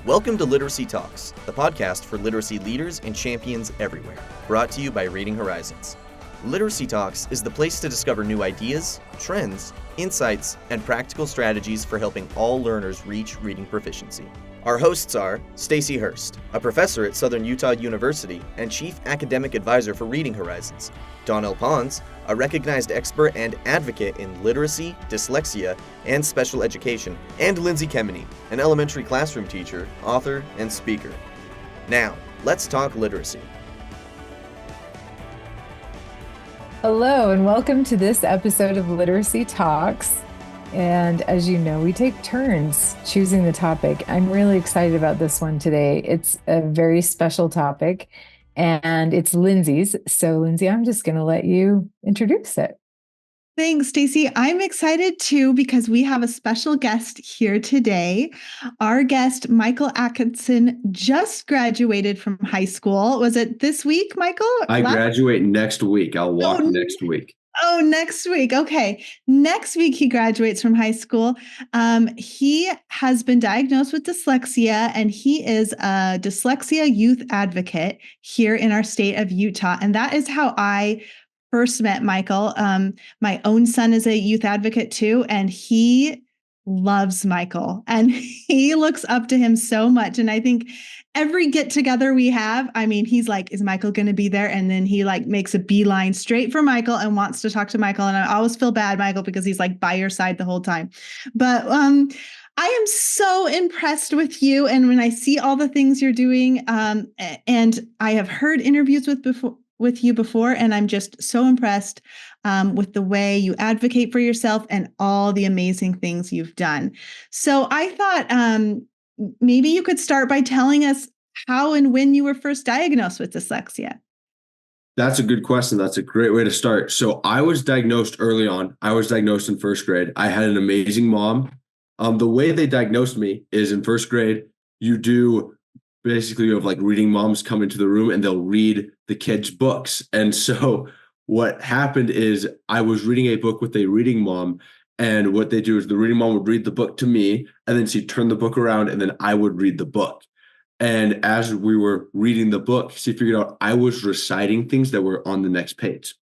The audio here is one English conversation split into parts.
Welcome to Literacy Talks, the podcast for literacy leaders and champions everywhere, brought to you by Reading Horizons. Literacy Talks is the place to discover new ideas, trends, insights, and practical strategies for helping all learners reach reading proficiency. Our hosts are Stacy Hurst, a professor at Southern Utah University and Chief Academic Advisor for Reading Horizons, Donnell Pons, a recognized expert and advocate in literacy, dyslexia, and special education, and Lindsay Kemeny, an elementary classroom teacher, author, and speaker. Now, let's talk literacy. Hello, and welcome to this episode of Literacy Talks. And as you know, we take turns choosing the topic. I'm really excited about this one today. It's a very special topic, and it's Lindsay's. So, Lindsay, I'm just going to let you introduce it. Thanks, Stacy. I'm excited too because we have a special guest here today. Our guest, Michael Atkinson, just graduated from high school. Was it this week, Michael? I graduate next week. I'll walk next week. Oh, next week. Okay. Next week, he graduates from high school. He has been diagnosed with dyslexia, and he is a dyslexia youth advocate here in our state of Utah. And that is how I first met Michael. My own son is a youth advocate too, and he loves Michael and he looks up to him so much. And I think every get together we have, he's like, is Michael going to be there? And then he makes a beeline straight for Michael and wants to talk to Michael. And I always feel bad, Michael, because he's by your side the whole time. But I am so impressed with you. And when I see all the things you're doing, and I have heard interviews with you before, and I'm just so impressed with the way you advocate for yourself and all the amazing things you've done. So I thought maybe you could start by telling us how and when you were first diagnosed with dyslexia. That's a good question. That's a great way to start. So I was diagnosed early on. I was diagnosed in first grade. I had an amazing mom. The way they diagnosed me is in first grade, you have reading moms come into the room and they'll read the kids' books. And so what happened is I was reading a book with a reading mom, and what they do is the reading mom would read the book to me, and then she'd turn the book around, and then I would read the book. And as we were reading the book, she figured out I was reciting things that were on the next page.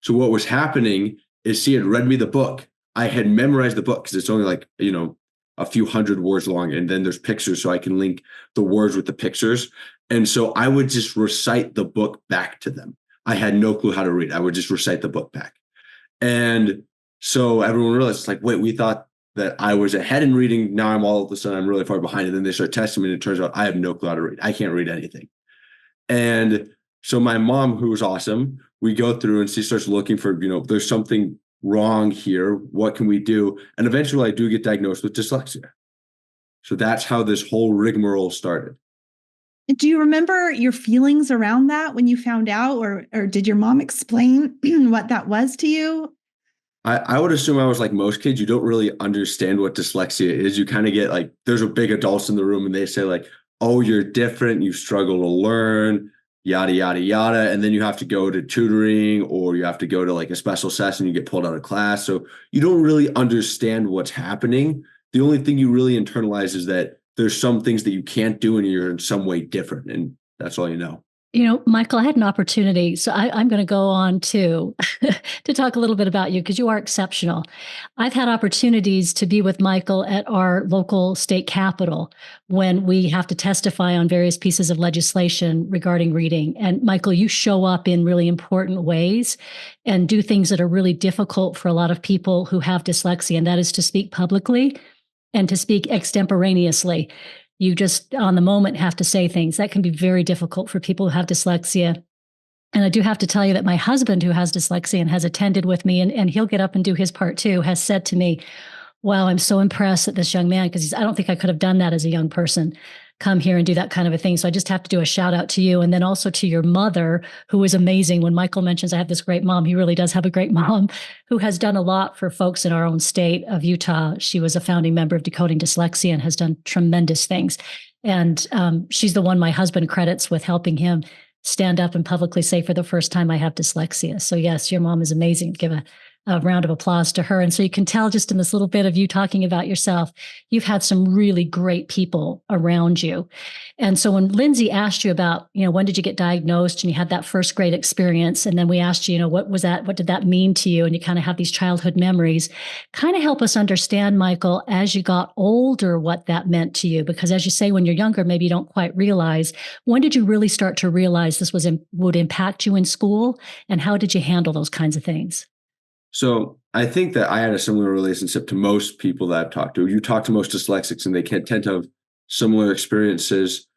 So what was happening is she had read me the book. I had memorized the book because it's only a few hundred words long, and then there's pictures, so I can link the words with the pictures. And so I would just recite the book back to them. I had no clue how to read. I would just recite the book back. And so everyone realized, wait, we thought that I was ahead in reading. Now all of a sudden I'm really far behind. And then they start testing me, and it turns out I have no clue how to read. I can't read anything. And so my mom, who was awesome, we go through and she starts looking for, there's something wrong here. What can we do? And eventually I do get diagnosed with dyslexia. So that's how this whole rigmarole started. Do you remember your feelings around that when you found out, or did your mom explain what that was to you? I would assume I was like most kids. You don't really understand what dyslexia is. You kind of get there's a big adults in the room and they say oh, you're different. You struggle to learn, yada, yada, yada. And then you have to go to tutoring, or you have to go to a special session. You get pulled out of class. So you don't really understand what's happening. The only thing you really internalize is that there's some things that you can't do and you're in some way different. And that's all you know. Michael, I had an opportunity. So I'm going to go on to talk a little bit about you because you are exceptional. I've had opportunities to be with Michael at our local state capitol when we have to testify on various pieces of legislation regarding reading. And Michael, you show up in really important ways and do things that are really difficult for a lot of people who have dyslexia, and that is to speak publicly and to speak extemporaneously. You just on the moment have to say things. That can be very difficult for people who have dyslexia. And I do have to tell you that my husband, who has dyslexia and has attended with me, and he'll get up and do his part too, has said to me, wow, I'm so impressed at this young man, because I don't think I could have done that as a young person, come here and do that kind of a thing. So I just have to do a shout out to you. And then also to your mother, who is amazing. When Michael mentions I have this great mom, he really does have a great mom who has done a lot for folks in our own state of Utah. She was a founding member of Decoding Dyslexia and has done tremendous things. And she's the one my husband credits with helping him stand up and publicly say for the first time, I have dyslexia. So yes, your mom is amazing. Give a a round of applause to her. And so you can tell just in this little bit of you talking about yourself, you've had some really great people around you. And so when Lindsay asked you about, when did you get diagnosed, and you had that first grade experience, and then we asked you, what was that? What did that mean to you? And you kind of have these childhood memories. Kind of help us understand, Michael, as you got older, what that meant to you. Because as you say, when you're younger, maybe you don't quite realize. When did you really start to realize this would impact you in school? And how did you handle those kinds of things? So I think that I had a similar relationship to most people that I've talked to. You talk to most dyslexics and they can tend to have similar experiences.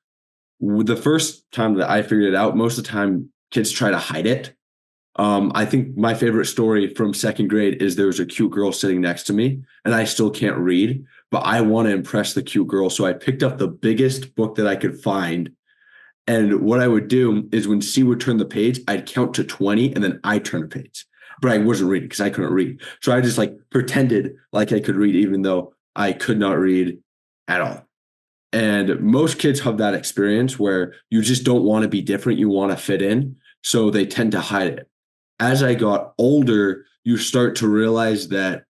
The first time that I figured it out, most of the time kids try to hide it. I think my favorite story from second grade is there was a cute girl sitting next to me and I still can't read, but I want to impress the cute girl. So I picked up the biggest book that I could find. And what I would do is when she would turn the page, I'd count to 20 and then I'd turn the page. But I wasn't reading because I couldn't read. So I just pretended like I could read, even though I could not read at all. And most kids have that experience where you just don't want to be different. You want to fit in. So they tend to hide it. As I got older, you start to realize that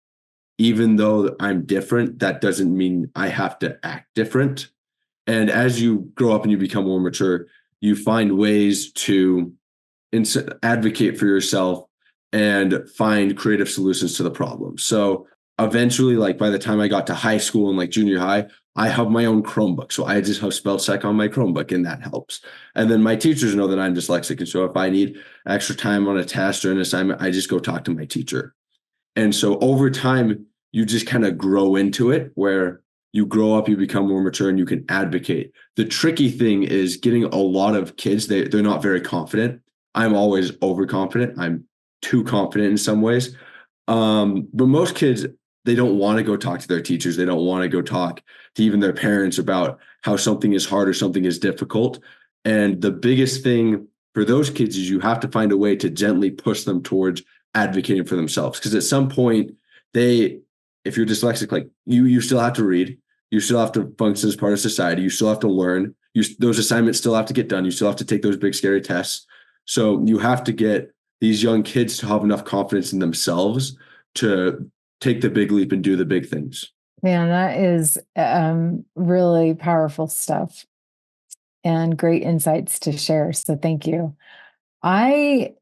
even though I'm different, that doesn't mean I have to act different. And as you grow up and you become more mature, you find ways to advocate for yourself and find creative solutions to the problem. So eventually, by the time I got to high school and junior high, I have my own Chromebook. So I just have spell check on my Chromebook and that helps. And then my teachers know that I'm dyslexic. And so if I need extra time on a test or an assignment, I just go talk to my teacher. And so over time, you just kind of grow into it where you grow up, you become more mature and you can advocate. The tricky thing is getting a lot of kids, they're not very confident. I'm always overconfident. I'm too confident in some ways. But most kids, they don't want to go talk to their teachers. They don't want to go talk to even their parents about how something is hard or something is difficult. And the biggest thing for those kids is you have to find a way to gently push them towards advocating for themselves. Because at some point, if you're dyslexic, you still have to read. You still have to function as part of society. You still have to learn. Those assignments still have to get done. You still have to take those big, scary tests. So you have to get these young kids to have enough confidence in themselves to take the big leap and do the big things. Man, that is really powerful stuff and great insights to share. So thank you. I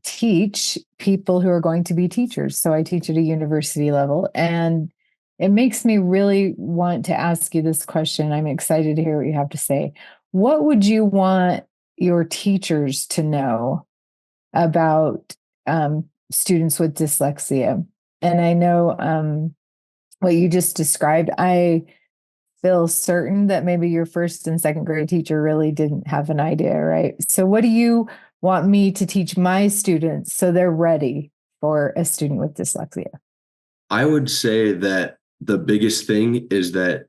teach people who are going to be teachers. So I teach at a university level, and it makes me really want to ask you this question. I'm excited to hear what you have to say. What would you want your teachers to know about students with dyslexia? And I know what you just described, I feel certain that maybe your first and second grade teacher really didn't have an idea, right? So what do you want me to teach my students so they're ready for a student with dyslexia? I would say that the biggest thing is that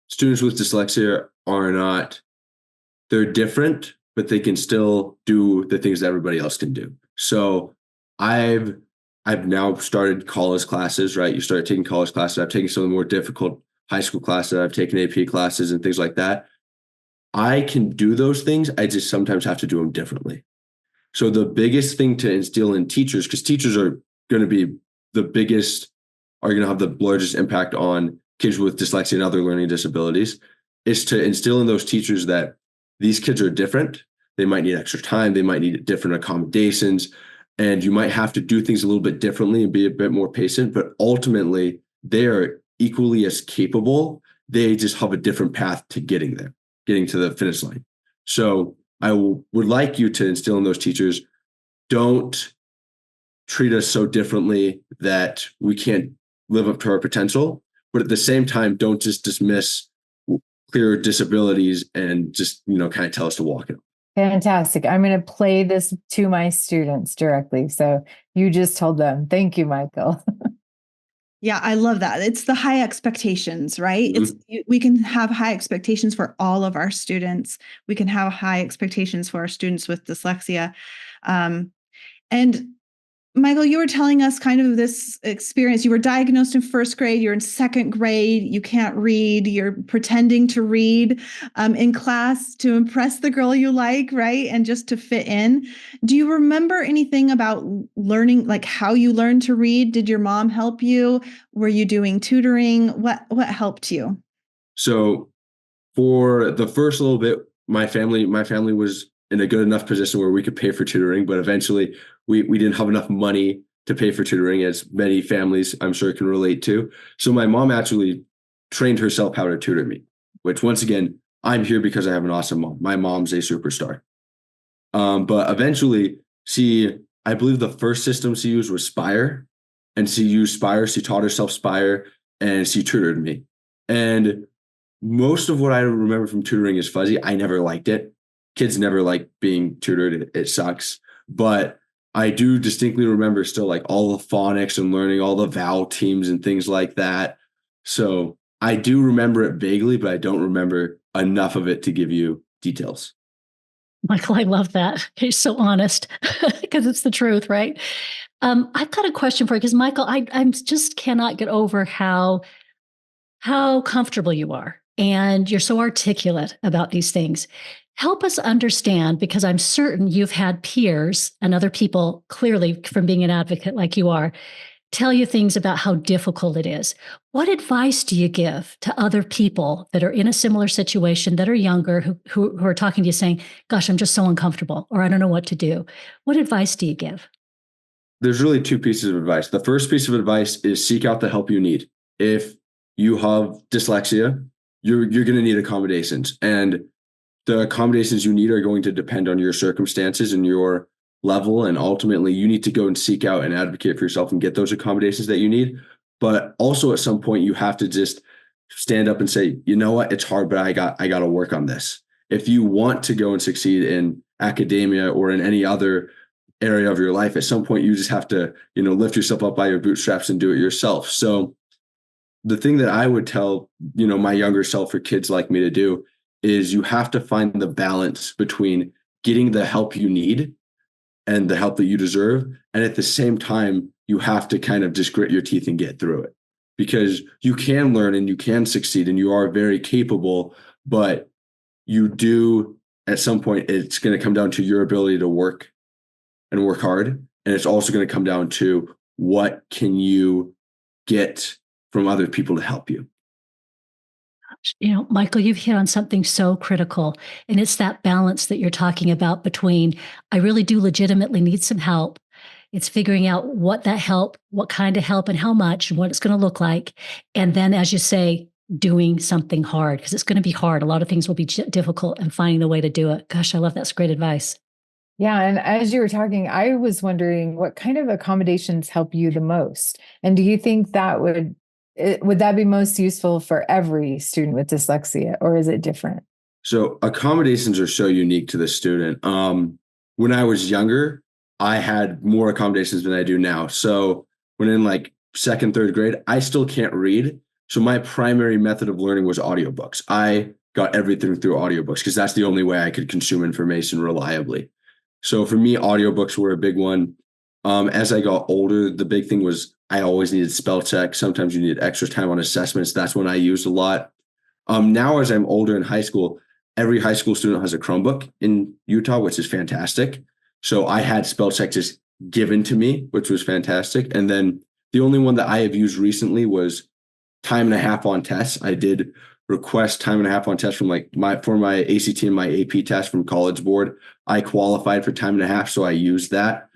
students with dyslexia they're different, but they can still do the things that everybody else can do. So I've now started college classes, right? You start taking college classes. I've taken some of the more difficult high school classes. I've taken AP classes and things like that. I can do those things. I just sometimes have to do them differently. So the biggest thing to instill in teachers, because teachers are going to be are going to have the largest impact on kids with dyslexia and other learning disabilities, is to instill in those teachers that these kids are different. They might need extra time. They might need different accommodations. And you might have to do things a little bit differently and be a bit more patient. But ultimately, they are equally as capable. They just have a different path to getting there, getting to the finish line. So I would like you to instill in those teachers, don't treat us so differently that we can't live up to our potential. But at the same time, don't just dismiss clear disabilities and just, kind of tell us to walk it. Fantastic. I'm going to play this to my students directly. So you just told them. Thank you, Michael. Yeah, I love that. It's the high expectations, right? Mm-hmm. We can have high expectations for all of our students. We can have high expectations for our students with dyslexia. And Michael, you were telling us kind of this experience. You were diagnosed in first grade. You're in second grade. You can't read. You're pretending to read in class to impress the girl you like, right? And just to fit in. Do you remember anything about learning, like how you learned to read? Did your mom help you? Were you doing tutoring? What helped you? So for the first little bit, my family was in a good enough position where we could pay for tutoring, but eventually we didn't have enough money to pay for tutoring, as many families I'm sure can relate to. So my mom actually trained herself how to tutor me, which once again, I'm here because I have an awesome mom. My mom's a superstar. But eventually, I believe the first system she used was Spire, and she used Spire. She taught herself Spire, and she tutored me. And most of what I remember from tutoring is fuzzy. I never liked it. Kids never like being tutored. It sucks. But I do distinctly remember still like all the phonics and learning all the vowel teams and things like that. So I do remember it vaguely, but I don't remember enough of it to give you details. Michael, I love that. He's so honest because it's the truth, right? I've got a question for you because Michael, I just cannot get over how comfortable you are, and you're so articulate about these things. Help us understand, because I'm certain you've had peers and other people, clearly from being an advocate like you are, tell you things about how difficult it is. What advice do you give to other people that are in a similar situation, that are younger, who are talking to you saying, gosh, I'm just so uncomfortable, or I don't know what to do? What advice do you give? There's really two pieces of advice. The first piece of advice is seek out the help you need. If you have dyslexia, you're going to need accommodations, and the accommodations you need are going to depend on your circumstances and your level. And ultimately, you need to go and seek out and advocate for yourself and get those accommodations that you need. But also at some point, you have to just stand up and say, you know what, it's hard, but I got to work on this. If you want to go and succeed in academia or in any other area of your life, at some point, you just have to, lift yourself up by your bootstraps and do it yourself. So the thing that I would tell, my younger self or kids like me to do is you have to find the balance between getting the help you need and the help that you deserve. And at the same time, you have to kind of just grit your teeth and get through it, because you can learn and you can succeed and you are very capable, but you do at some point, it's going to come down to your ability to work and work hard. And it's also going to come down to what can you get from other people to help you. Michael, you've hit on something so critical, and it's that balance that you're talking about between, I really do legitimately need some help. It's figuring out what kind of help and how much and what it's going to look like. And then, as you say, doing something hard, because it's going to be hard. A lot of things will be difficult, and finding the way to do it. Gosh, I love that's great advice. Yeah. And as you were talking, I was wondering what kind of accommodations help you the most? And do you think that would that be most useful for every student with dyslexia, or is it different? So accommodations are so unique to the student. When I was younger, I had more accommodations than I do now. So when in like second, third grade, I still can't read. So my primary method of learning was audiobooks. I got everything through audiobooks because that's the only way I could consume information reliably. So for me, audiobooks were a big one. As I got older, the big thing was I always needed spell check. Sometimes you needed extra time on assessments. That's when I used a lot. Now, as I'm older in high school, every high school student has a Chromebook in Utah, which is fantastic. So I had spell check just given to me, which was fantastic. And then the only one that I have used recently was time and a half on tests. I did request time and a half on tests from for my ACT and my AP test from College Board. I qualified for time and a half, so I used that.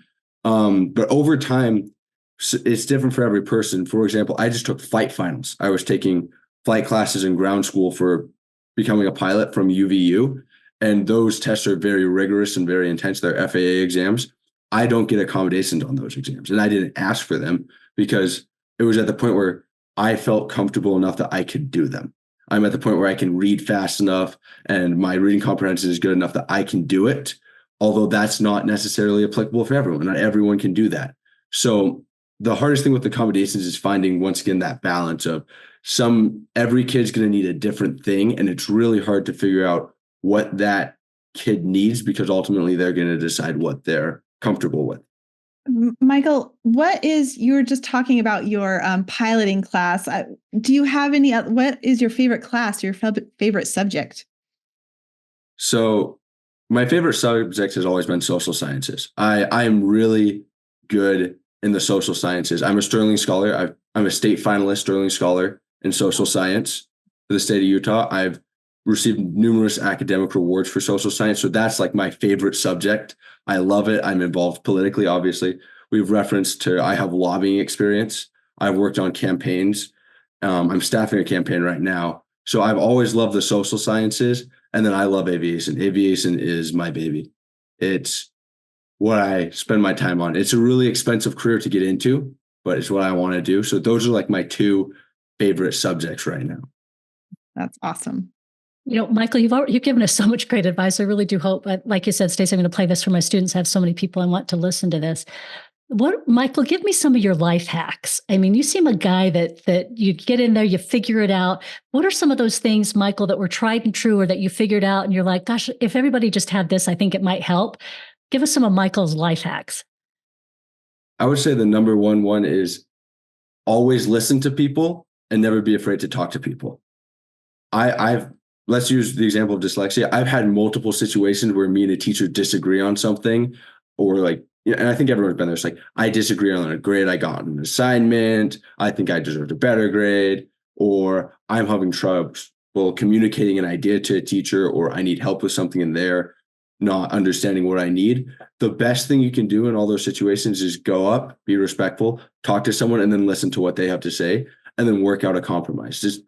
But over time, it's different for every person. For example, I just took flight finals. I was taking flight classes in ground school for becoming a pilot from UVU. And those tests are very rigorous and very intense. They're FAA exams. I don't get accommodations on those exams. And I didn't ask for them because it was at the point where I felt comfortable enough that I could do them. I'm at the point where I can read fast enough and my reading comprehension is good enough that I can do it. Although that's not necessarily applicable for everyone. Not everyone can do that. So the hardest thing with accommodations is finding, once again, that balance of every kid's going to need a different thing. And it's really hard to figure out what that kid needs because ultimately they're going to decide what they're comfortable with. Michael, you were just talking about your piloting class. Do you have what is your favorite class, your favorite subject? So my favorite subject has always been social sciences. I am really good in the social sciences. I'm a Sterling Scholar. I'm a state finalist Sterling Scholar in social science for the state of Utah. I've received numerous academic rewards for social science. So that's like my favorite subject. I love it. I'm involved politically, obviously. We've referenced I have lobbying experience. I've worked on campaigns. I'm staffing a campaign right now. So I've always loved the social sciences. And then I love aviation. Aviation is my baby. It's what I spend my time on. It's a really expensive career to get into, but it's what I want to do. So those are like my two favorite subjects right now. That's awesome. Michael, you've given us so much great advice. I really do hope, like you said, Stacey, I'm going to play this for my students. I have so many people I want to listen to this. Michael, give me some of your life hacks. I mean, you seem a guy that you get in there, you figure it out. What are some of those things, Michael, that were tried and true or that you figured out and you're like, gosh, if everybody just had this, I think it might help. Give us some of Michael's life hacks. I would say the number one is always listen to people and never be afraid to talk to people. Let's use the example of dyslexia. I've had multiple situations where me and a teacher disagree on something, or and I think everyone's been there. It's like, I disagree on a grade I got on an assignment. I think I deserved a better grade, or I'm having trouble communicating an idea to a teacher, or I need help with something and they're not understanding what I need. The best thing you can do in all those situations is go up, be respectful, talk to someone, and then listen to what they have to say, and then work out a compromise. Just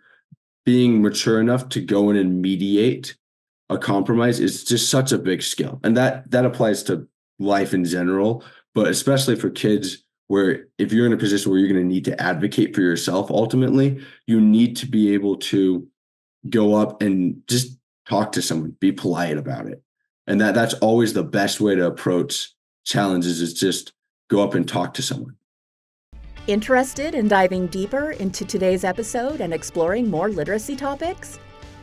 being mature enough to go in and mediate a compromise is just such a big skill. And that applies to life in general, but especially for kids, where if you're in a position where you're going to need to advocate for yourself, ultimately, you need to be able to go up and just talk to someone, be polite about it. And that's always the best way to approach challenges, is just go up and talk to someone. Interested in diving deeper into today's episode and exploring more literacy topics?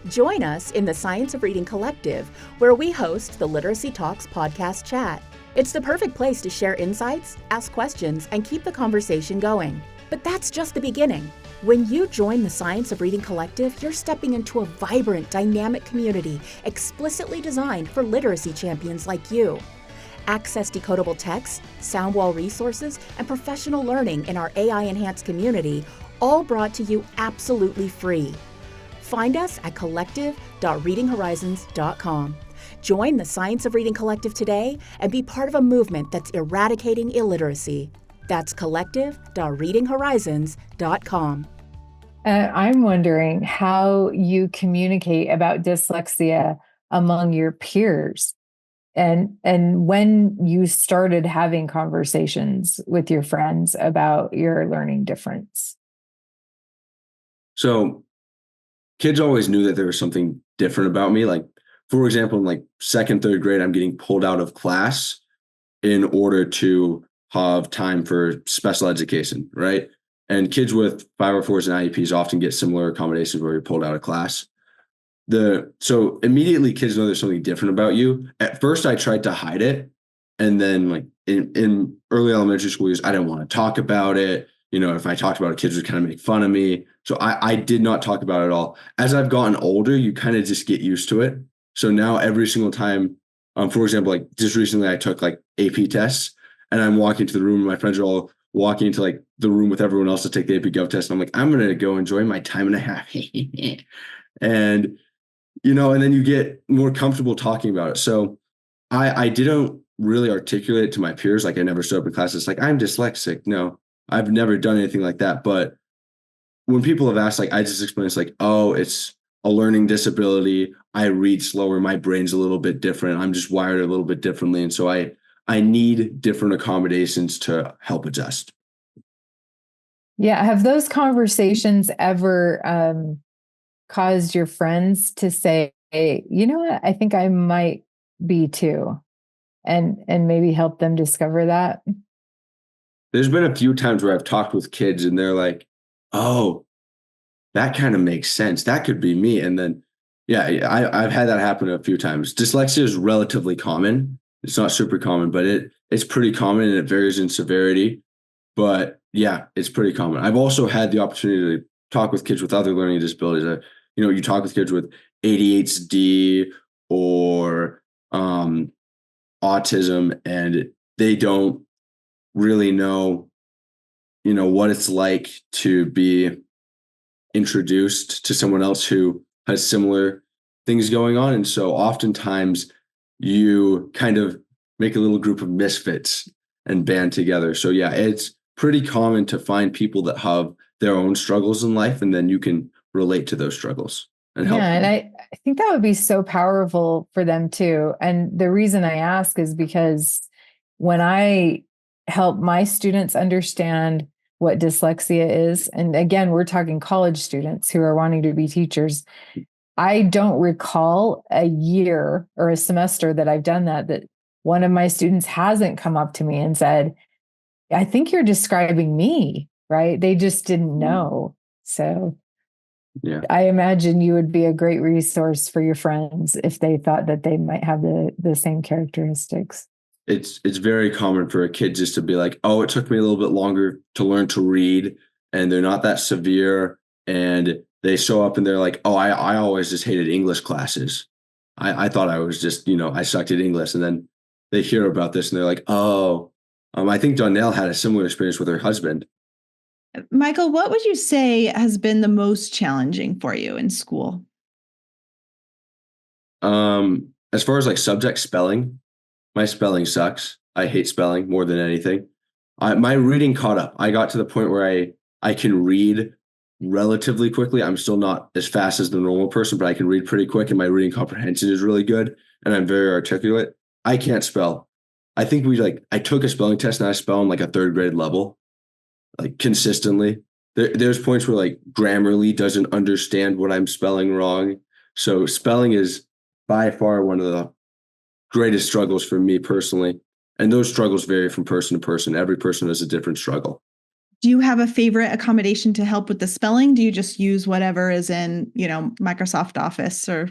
Join us in the Science of Reading Collective, where we host the Literacy Talks podcast chat. It's the perfect place to share insights, ask questions, and keep the conversation going. But that's just the beginning. When you join the Science of Reading Collective, you're stepping into a vibrant, dynamic community explicitly designed for literacy champions like you. Access decodable text, sound wall resources, and professional learning in our AI-enhanced community, all brought to you absolutely free. Find us at collective.readinghorizons.com. Join the Science of Reading Collective today and be part of a movement that's eradicating illiteracy. That's collective.readinghorizons.com. I'm wondering how you communicate about dyslexia among your peers, and when you started having conversations with your friends about your learning difference. So kids always knew that there was something different about me. Like, for example, in like second, third grade, I'm getting pulled out of class in order to have time for special education, right? And kids with 504s and IEPs often get similar accommodations where you're pulled out of class. So immediately kids know there's something different about you. At first, I tried to hide it. And then like in early elementary school years, I didn't want to talk about it. If I talked about it, kids would kind of make fun of me. So I did not talk about it at all. As I've gotten older, you kind of just get used to it. So now every single time, for example, like just recently I took like AP tests, and I'm walking to the room and my friends are all walking into like the room with everyone else to take the AP Gov test. And I'm like, I'm going to go enjoy my time and a half. And, and then you get more comfortable talking about it. So I didn't really articulate it to my peers. Like, I never stood up in class. It's like, I'm dyslexic. No, I've never done anything like that. But when people have asked, like, I just explain, it's like, oh, it's a learning disability. I read slower. My brain's a little bit different. I'm just wired a little bit differently. And so I need different accommodations to help adjust. Yeah. Have those conversations ever caused your friends to say, hey, you know what, I think I might be too, and maybe help them discover that? There's been a few times where I've talked with kids and they're like, oh, that kind of makes sense. That could be me. And then, yeah, I've had that happen a few times. Dyslexia is relatively common. It's not super common, but it's pretty common, and it varies in severity. But yeah, it's pretty common. I've also had the opportunity to talk with kids with other learning disabilities. You talk with kids with ADHD or autism, and they don't really know, what it's like to be introduced to someone else who has similar things going on. And so oftentimes you kind of make a little group of misfits and band together. So yeah, it's pretty common to find people that have their own struggles in life, and then you can relate to those struggles and help Yeah, them. and I think that would be so powerful for them too. And the reason I ask is because when I help my students understand what dyslexia is, and again, we're talking college students who are wanting to be teachers, I don't recall a year or a semester that I've done that one of my students hasn't come up to me and said, I think you're describing me, right? They just didn't know. So Yeah. I imagine you would be a great resource for your friends if they thought that they might have the same characteristics. It's very common for a kid just to be like, oh, it took me a little bit longer to learn to read, and they're not that severe. And they show up and they're like, oh, I always just hated English classes. I thought I was just, I sucked at English. And then they hear about this and they're like, oh, I think Donnell had a similar experience with her husband. Michael, what would you say has been the most challenging for you in school? As far as like subject spelling, my spelling sucks. I hate spelling more than anything. My reading caught up. I got to the point where I can read relatively quickly. I'm still not as fast as the normal person, but I can read pretty quick, and my reading comprehension is really good, and I'm very articulate. I can't spell. I think I took a spelling test and I spell on like a third grade level, like consistently. There's points where like Grammarly doesn't understand what I'm spelling wrong. So spelling is by far one of the greatest struggles for me personally. And those struggles vary from person to person. Every person has a different struggle. Do you have a favorite accommodation to help with the spelling? Do you just use whatever is in, Microsoft Office or?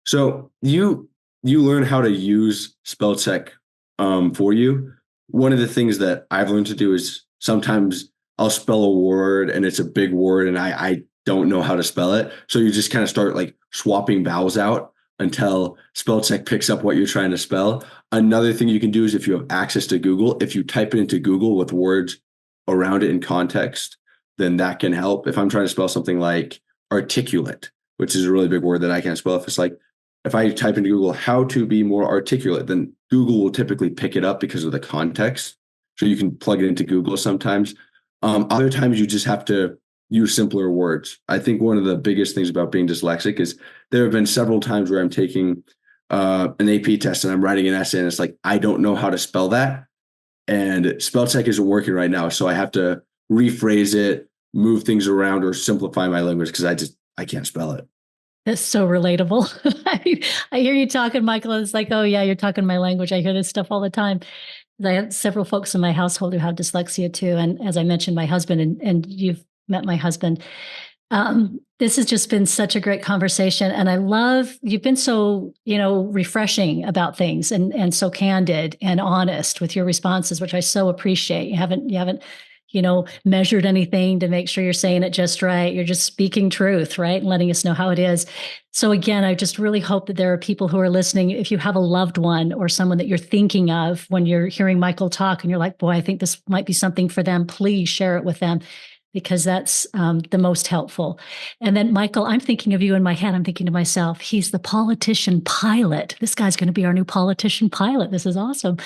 So you learn how to use spell check for you. One of the things that I've learned to do is sometimes I'll spell a word and it's a big word and I don't know how to spell it. So you just kind of start like swapping vowels out until spell check picks up what you're trying to spell. Another thing you can do is if you have access to Google, if you type it into Google with words around it in context, then that can help. If I'm trying to spell something like articulate, which is a really big word that I can't spell, if I type into Google how to be more articulate, then Google will typically pick it up because of the context. So you can plug it into Google sometimes. Other times you just have to use simpler words. I think one of the biggest things about being dyslexic is there have been several times where I'm taking an AP test and I'm writing an essay and it's like, I don't know how to spell that. And spell check isn't working right now. So I have to rephrase it, move things around, or simplify my language because I can't spell it. That's so relatable. I hear you talking, Michael. It's like, oh yeah, you're talking my language. I hear this stuff all the time. I have several folks in my household who have dyslexia too. And as I mentioned, my husband, and you've met my husband. This has just been such a great conversation. And I love, you've been so, refreshing about things and so candid and honest with your responses, which I so appreciate. You haven't, measured anything to make sure you're saying it just right. You're just speaking truth, right? And letting us know how it is. So again, I just really hope that there are people who are listening. If you have a loved one or someone that you're thinking of when you're hearing Michael talk and you're like, boy, I think this might be something for them, please share it with them, because that's the most helpful. And then, Michael, I'm thinking of you in my head. I'm thinking to myself, he's the politician pilot. This guy's going to be our new politician pilot. This is awesome.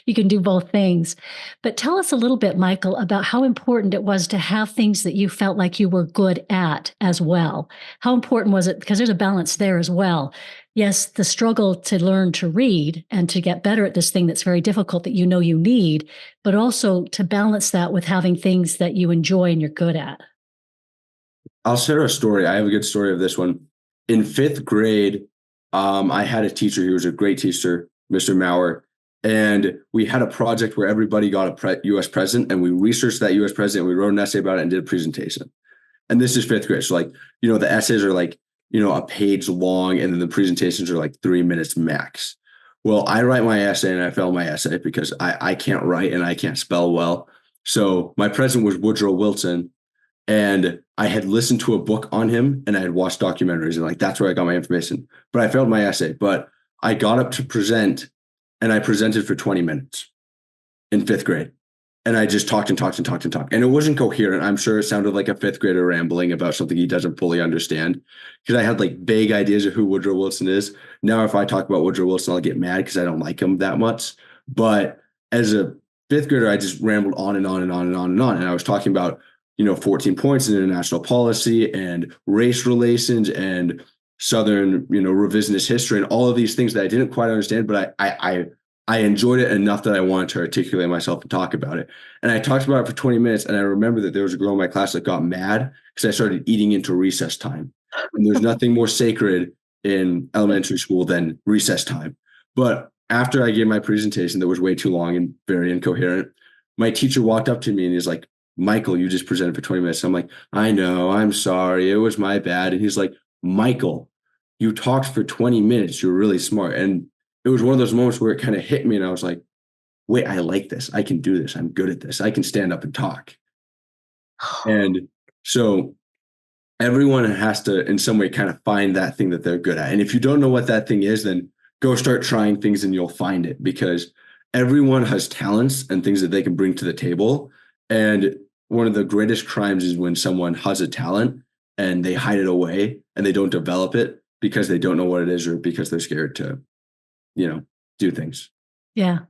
You can do both things. But tell us a little bit, Michael, about how important it was to have things that you felt like you were good at as well. How important was it? Because there's a balance there as well. Yes, the struggle to learn to read and to get better at this thing that's very difficult that you need, but also to balance that with having things that you enjoy and you're good at. I'll share a story. I have a good story of this one. In fifth grade, I had a teacher. He was a great teacher, Mr. Maurer. And we had a project where everybody got a U.S. president, and we researched that U.S. president. We wrote an essay about it and did a presentation. And this is fifth grade. So the essays are a page long, and then the presentations are 3 minutes max. Well, I write my essay and I fail my essay because I can't write and I can't spell well. So my president was Woodrow Wilson, and I had listened to a book on him and I had watched documentaries, and like that's where I got my information. But I failed my essay. But I got up to present and I presented for 20 minutes in fifth grade. And I just talked and talked and talked and talked. And it wasn't coherent. I'm sure it sounded like a fifth grader rambling about something he doesn't fully understand. Because I had like vague ideas of who Woodrow Wilson is. Now, if I talk about Woodrow Wilson, I'll get mad because I don't like him that much. But as a fifth grader, I just rambled on and on and on and on and on. And I was talking about, 14 points in international policy and race relations and Southern, revisionist history and all of these things that I didn't quite understand, but I enjoyed it enough that I wanted to articulate myself and talk about it. And I talked about it for 20 minutes. And I remember that there was a girl in my class that got mad because I started eating into recess time. And there's nothing more sacred in elementary school than recess time. But after I gave my presentation that was way too long and very incoherent, my teacher walked up to me and he's like, Michael, you just presented for 20 minutes. I'm like, I know, I'm sorry. It was my bad. And he's like, Michael, you talked for 20 minutes. You're really smart. And it was one of those moments where it kind of hit me and I was like, wait, I like this. I can do this. I'm good at this. I can stand up and talk. And so everyone has to, in some way, kind of find that thing that they're good at. And if you don't know what that thing is, then go start trying things and you'll find it, because everyone has talents and things that they can bring to the table. And one of the greatest crimes is when someone has a talent and they hide it away and they don't develop it because they don't know what it is or because they're scared to do things. Yeah.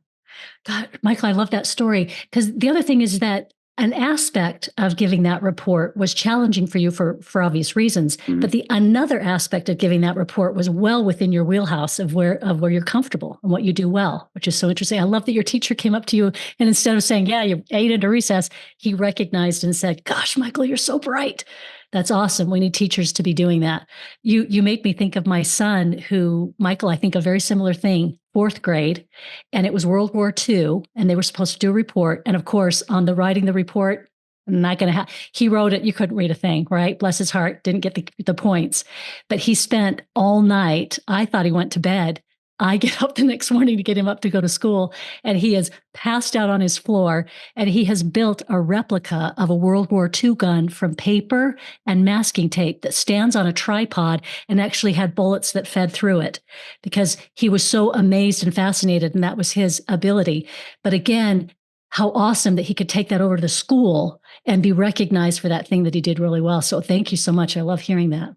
God, Michael, I love that story, because the other thing is that an aspect of giving that report was challenging for you for obvious reasons, but another aspect of giving that report was well within your wheelhouse of where you're comfortable and what you do well, which is so interesting. I love that your teacher came up to you and instead of saying, yeah, you ate into recess, he recognized and said, gosh, Michael, you're so bright. That's awesome. We need teachers to be doing that. You made me think of my son who, Michael, I think a very similar thing, fourth grade, and it was World War II, and they were supposed to do a report. And of course, on the writing the report, I'm not going to he wrote it. You couldn't read a thing, right? Bless his heart, didn't get the points. But he spent all night. I thought he went to bed. I get up the next morning to get him up to go to school, and he is passed out on his floor, and he has built a replica of a World War II gun from paper and masking tape that stands on a tripod and actually had bullets that fed through it because he was so amazed and fascinated, and that was his ability. But again, how awesome that he could take that over to the school and be recognized for that thing that he did really well. So thank you so much. I love hearing that.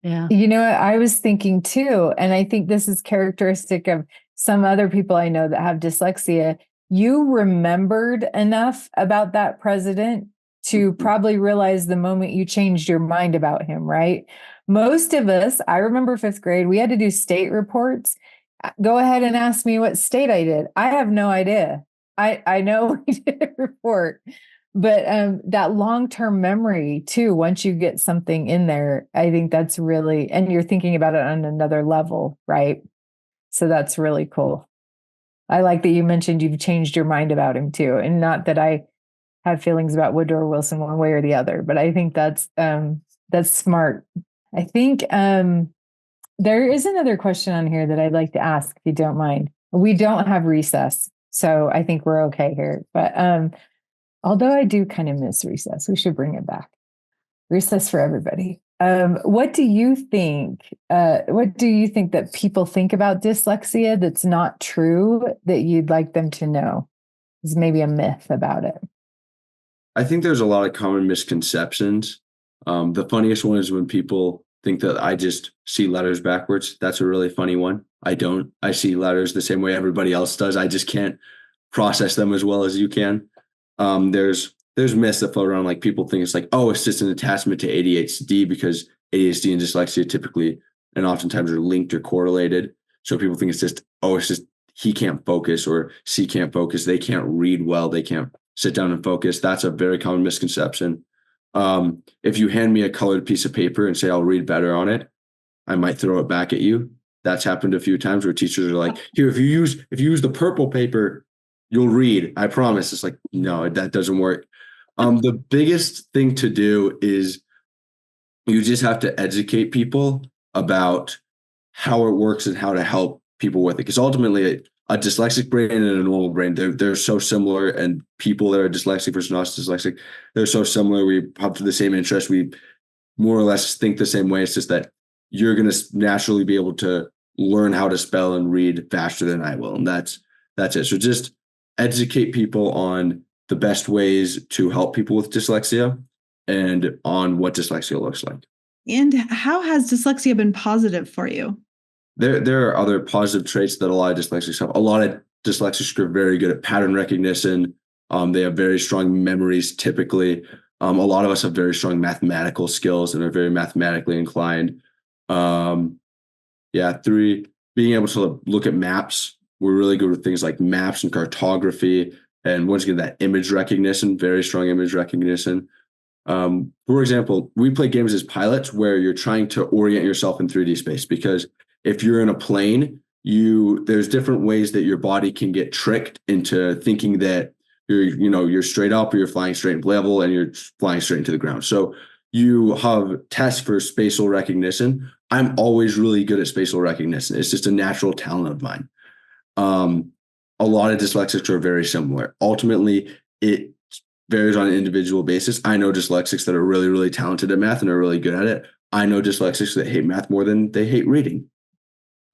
Yeah. You know what I was thinking too, and I think this is characteristic of some other people I know that have dyslexia. You remembered enough about that president to probably realize the moment you changed your mind about him, right? Most of us, I remember fifth grade, we had to do state reports. Go ahead and ask me what state I did. I have no idea. I know we did a report. But that long-term memory too, once you get something in there, I think that's really, and you're thinking about it on another level, right? So that's really cool. I like that you mentioned you've changed your mind about him too. And not that I have feelings about Woodrow Wilson one way or the other, but I think that's smart. I think there is another question on here that I'd like to ask, if you don't mind. We don't have recess, so I think we're okay here. But although I do kind of miss recess, we should bring it back. Recess for everybody. What do you think? What do you think that people think about dyslexia that's not true that you'd like them to know? Is maybe a myth about it. I think there's a lot of common misconceptions. The funniest one is when people think that I just see letters backwards. That's a really funny one. I don't. I see letters the same way everybody else does. I just can't process them as well as you can. There's myths that float around, like people think it's like, oh, it's just an attachment to ADHD, because ADHD and dyslexia typically and oftentimes are linked or correlated. So people think it's just, oh, it's just he can't focus or she can't focus. They can't read well. They can't sit down and focus. That's a very common misconception. If you hand me a colored piece of paper and say I'll read better on it, I might throw it back at you. That's happened a few times where teachers are like, here, if you use the purple paper, you'll read. I promise. It's like, no, that doesn't work. The biggest thing to do is you just have to educate people about how it works and how to help people with it, because ultimately a dyslexic brain and a normal brain, they're so similar, and people that are dyslexic versus not dyslexic, they're so similar. We have the same interests. We more or less think the same way. It's just that you're going to naturally be able to learn how to spell and read faster than I will. And that's it. So just educate people on the best ways to help people with dyslexia and on what dyslexia looks like. And how has dyslexia been positive for you? There are other positive traits that a lot of dyslexics have. A lot of dyslexics are very good at pattern recognition. They have very strong memories typically. A lot of us have very strong mathematical skills and are very mathematically inclined. Three, being able to look at maps. We're really good with things like maps and cartography. And once again, that image recognition, very strong image recognition. For example, we play games as pilots where you're trying to orient yourself in 3D space, because if you're in a plane, there's different ways that your body can get tricked into thinking that you're straight up, or you're flying straight and level, and you're flying straight into the ground. So you have tests for spatial recognition. I'm always really good at spatial recognition. It's just a natural talent of mine. A lot of dyslexics are very similar. Ultimately, it varies on an individual basis. I know dyslexics that are really, really talented at math and are really good at it. I know dyslexics that hate math more than they hate reading.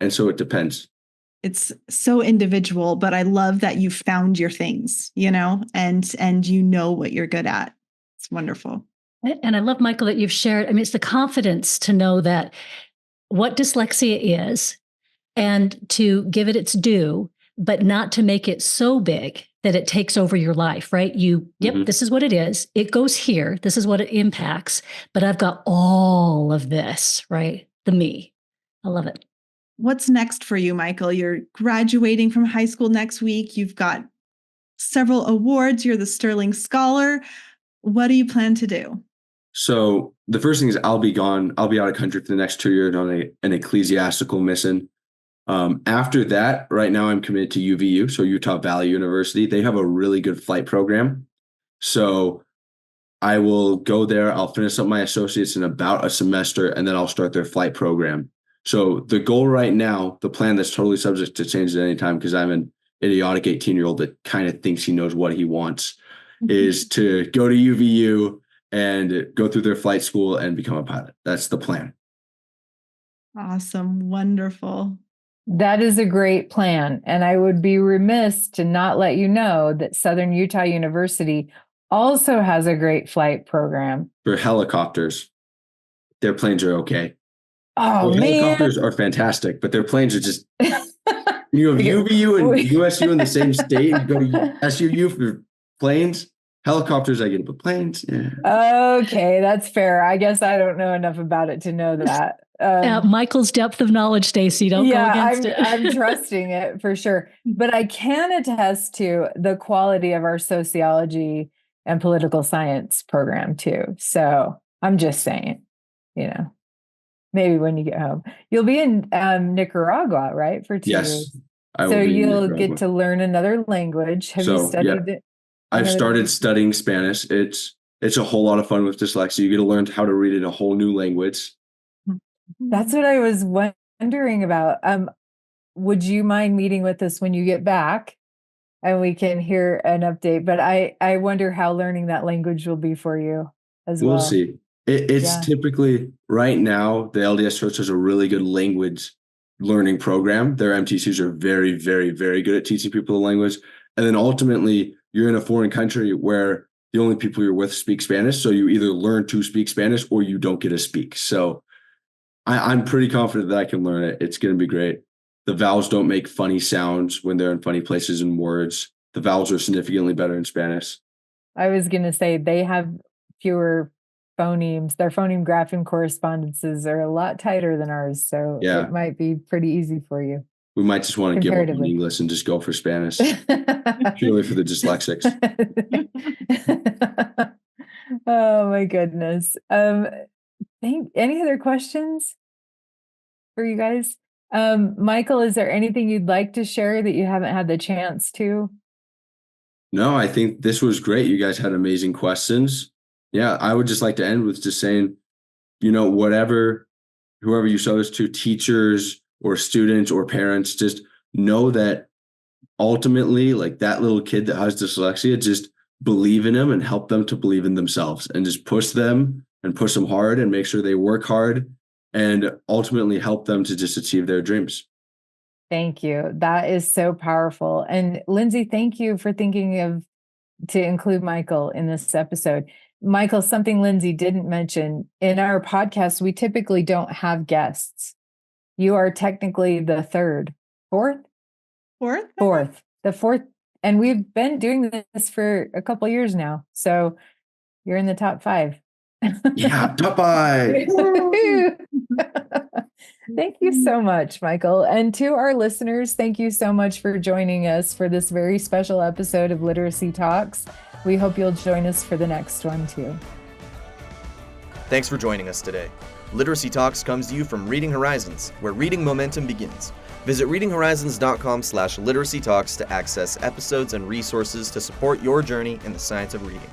And so it depends. It's so individual, but I love that you found your things, and you know what you're good at. It's wonderful. And I love, Michael, that you've shared. I mean, it's the confidence to know that what dyslexia is and to give it its due, but not to make it so big that it takes over your life, right? This is what it is. It goes here. This is what it impacts. But I've got all of this, right? The me. I love it. What's next for you, Michael? You're graduating from high school next week. You've got several awards. You're the Sterling Scholar. What do you plan to do? So the first thing is I'll be gone. I'll be out of country for the next 2 years on an ecclesiastical mission. After that, right now I'm committed to UVU, so Utah Valley University. They have a really good flight program. So I will go there. I'll finish up my associates in about a semester, and then I'll start their flight program. So the goal right now, the plan that's totally subject to change at any time, because I'm an idiotic 18-year-old that kind of thinks he knows what he wants, is to go to UVU and go through their flight school and become a pilot. That's the plan. Awesome. Wonderful. That is a great plan. And I would be remiss to not let you know that Southern Utah University also has a great flight program. For helicopters, their planes are okay. Oh, man. Helicopters are fantastic, but their planes are just... You have UVU and USU in the same state. You go to SUU for planes. Helicopters, I get it, but planes, yeah. Okay, that's fair. I guess I don't know enough about it to know that. Michael's depth of knowledge, Stacy. Don't go against it. I'm trusting it for sure. But I can attest to the quality of our sociology and political science program too. So I'm just saying, maybe when you get home, you'll be in Nicaragua, right? For 2 years. So you'll get to learn another language. Have you studied it? I've started studying Spanish. It's a whole lot of fun with dyslexia. You get to learn how to read in a whole new language. That's what I was wondering about. Would you mind meeting with us when you get back and we can hear an update? But I wonder how learning that language will be for you as well. We'll see. It's typically right now, the LDS Church has a really good language learning program. Their MTCs are very, very, very good at teaching people the language. And then ultimately, you're in a foreign country where the only people you're with speak Spanish. So you either learn to speak Spanish or you don't get to speak. So I'm pretty confident that I can learn it. It's going to be great. The vowels don't make funny sounds when they're in funny places in words. The vowels are significantly better in Spanish. I was going to say they have fewer phonemes. Their phoneme grapheme correspondences are a lot tighter than ours. So it might be pretty easy for you. We might just want to give up on English and just go for Spanish. Purely for the dyslexics. Oh my goodness. Any other questions for you guys? Michael, is there anything you'd like to share that you haven't had the chance to? No, I think this was great. You guys had amazing questions. Yeah, I would just like to end with just saying, whoever you show this to, teachers or students or parents, just know that ultimately, like that little kid that has dyslexia, just believe in them and help them to believe in themselves, and just push them and push them hard and make sure they work hard and ultimately help them to just achieve their dreams. Thank you. That is so powerful. And Lindsay, thank you for thinking to include Michael in this episode. Michael, something Lindsay didn't mention, in our podcast, we typically don't have guests. You are technically the fourth, the fourth. And we've been doing this for a couple of years now. So you're in the top 5. Yeah, top 5. Thank you so much, Michael. And to our listeners, thank you so much for joining us for this very special episode of Literacy Talks. We hope you'll join us for the next one too. Thanks for joining us today. Literacy Talks comes to you from Reading Horizons, where reading momentum begins. Visit readinghorizons.com/literacy talks to access episodes and resources to support your journey in the science of reading.